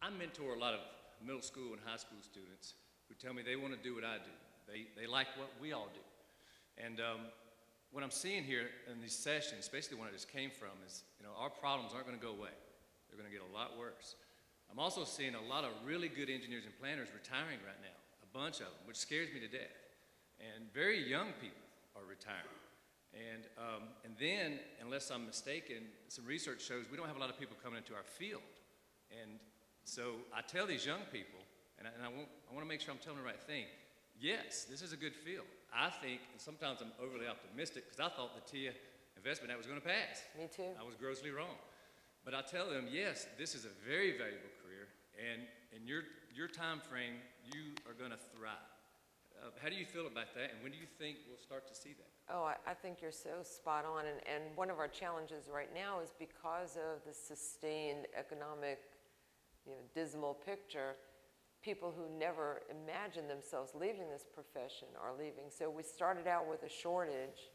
I mentor a lot of middle school and high school students who tell me they want to do what I do. They like what we all do. And what I'm seeing here in these sessions, especially the one I just came from, is our problems aren't going to go away. They're going to get a lot worse. I'm also seeing a lot of really good engineers and planners retiring right now, a bunch of them, which scares me to death. And very young people are retiring. And then, unless I'm mistaken, some research shows we don't have a lot of people coming into our field. And so I tell these young people, and I want to make sure I'm telling the right thing, yes, this is a good field. I think, and sometimes I'm overly optimistic, because I thought the TIA Investment Act was going to pass. Me too. I was grossly wrong. But I tell them, yes, this is a very valuable career, and in your time frame, you are going to thrive. How do you feel about that, and when do you think we'll start to see that? Oh, I think you're so spot on, and one of our challenges right now is because of the sustained economic, dismal picture, people who never imagined themselves leaving this profession are leaving. So we started out with a shortage.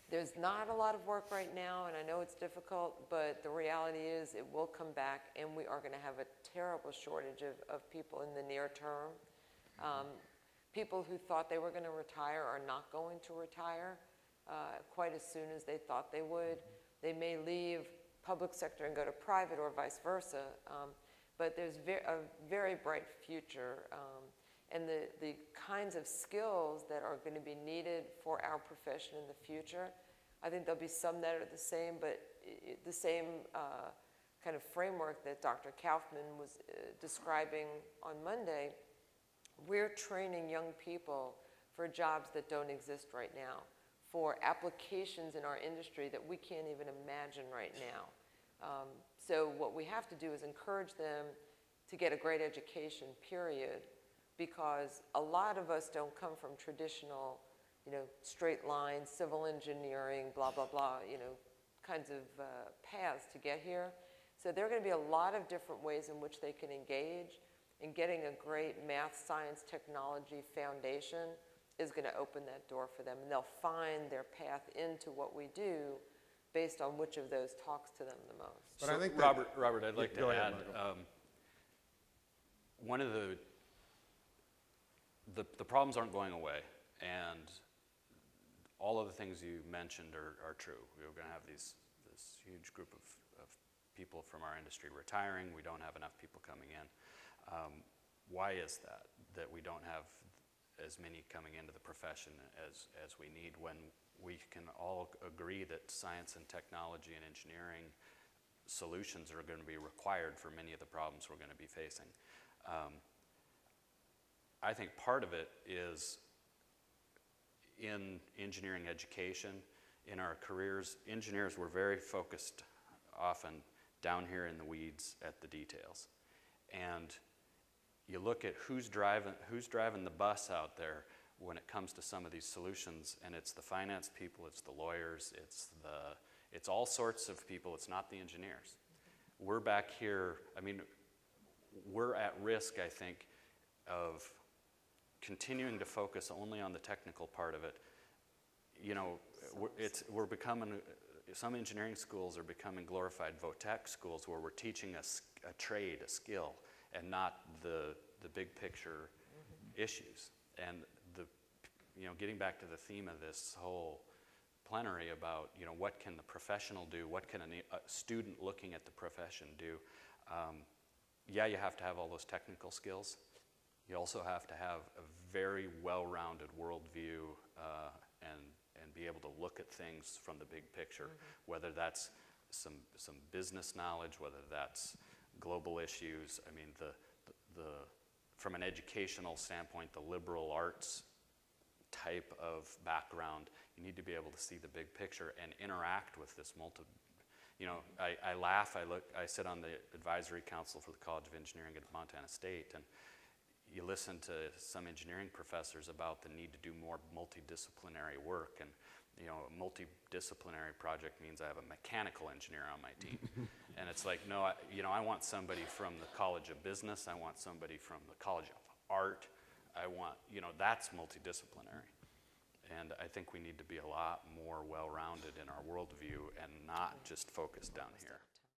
There's not a lot of work right now, and I know it's difficult, but the reality is it will come back, and we are going to have a terrible shortage of people in the near term. People who thought they were going to retire are not going to retire quite as soon as they thought they would. They may leave public sector and go to private or vice versa, but there's a very bright future. And the kinds of skills that are going to be needed for our profession in the future, I think there'll be some that are the same, but the same kind of framework that Dr. Kaufman was describing on Monday. We're training young people for jobs that don't exist right now, for applications in our industry that we can't even imagine right now. So what we have to do is encourage them to get a great education, period, because a lot of us don't come from traditional, straight lines, civil engineering, blah, blah, blah, kinds of paths to get here. So there are going to be a lot of different ways in which they can engage, and getting a great math, science, technology foundation is going to open that door for them, and they'll find their path into what we do based on which of those talks to them the most. But so I think Robert, I'd like to add, one of the problems aren't going away, and all of the things you mentioned are true. We're going to have this huge group of people from our industry retiring. We don't have enough people coming in. Why is that we don't have as many coming into the profession as we need, when we can all agree that science and technology and engineering solutions are going to be required for many of the problems we're going to be facing? I think part of it is in engineering education, in our careers. Engineers were very focused often down here in the weeds at the details. And you look at who's driving the bus out there when it comes to some of these solutions, and it's the finance people, it's the lawyers, it's all sorts of people. It's not the engineers. We're back here. I mean, we're at risk, I think, of continuing to focus only on the technical part of it. We're becoming. Some engineering schools are becoming glorified vo-tech schools where we're teaching a trade, a skill, and not the big picture issues. And getting back to the theme of this whole plenary about what can the professional do, what can a student looking at the profession do. Yeah, you have to have all those technical skills. You also have to have a very well-rounded worldview and be able to look at things from the big picture, whether that's some business knowledge, whether that's global issues. I mean, from an educational standpoint, the liberal arts type of background, you need to be able to see the big picture and interact with this I laugh, I sit on the advisory council for the College of Engineering at Montana State, and you listen to some engineering professors about the need to do more multidisciplinary work, and a multidisciplinary project means I have a mechanical engineer on my team. And it's like, no, I want somebody from the College of Business, I want somebody from the College of Art, I want, that's multidisciplinary. And I think we need to be a lot more well-rounded in our worldview and not just focused down here.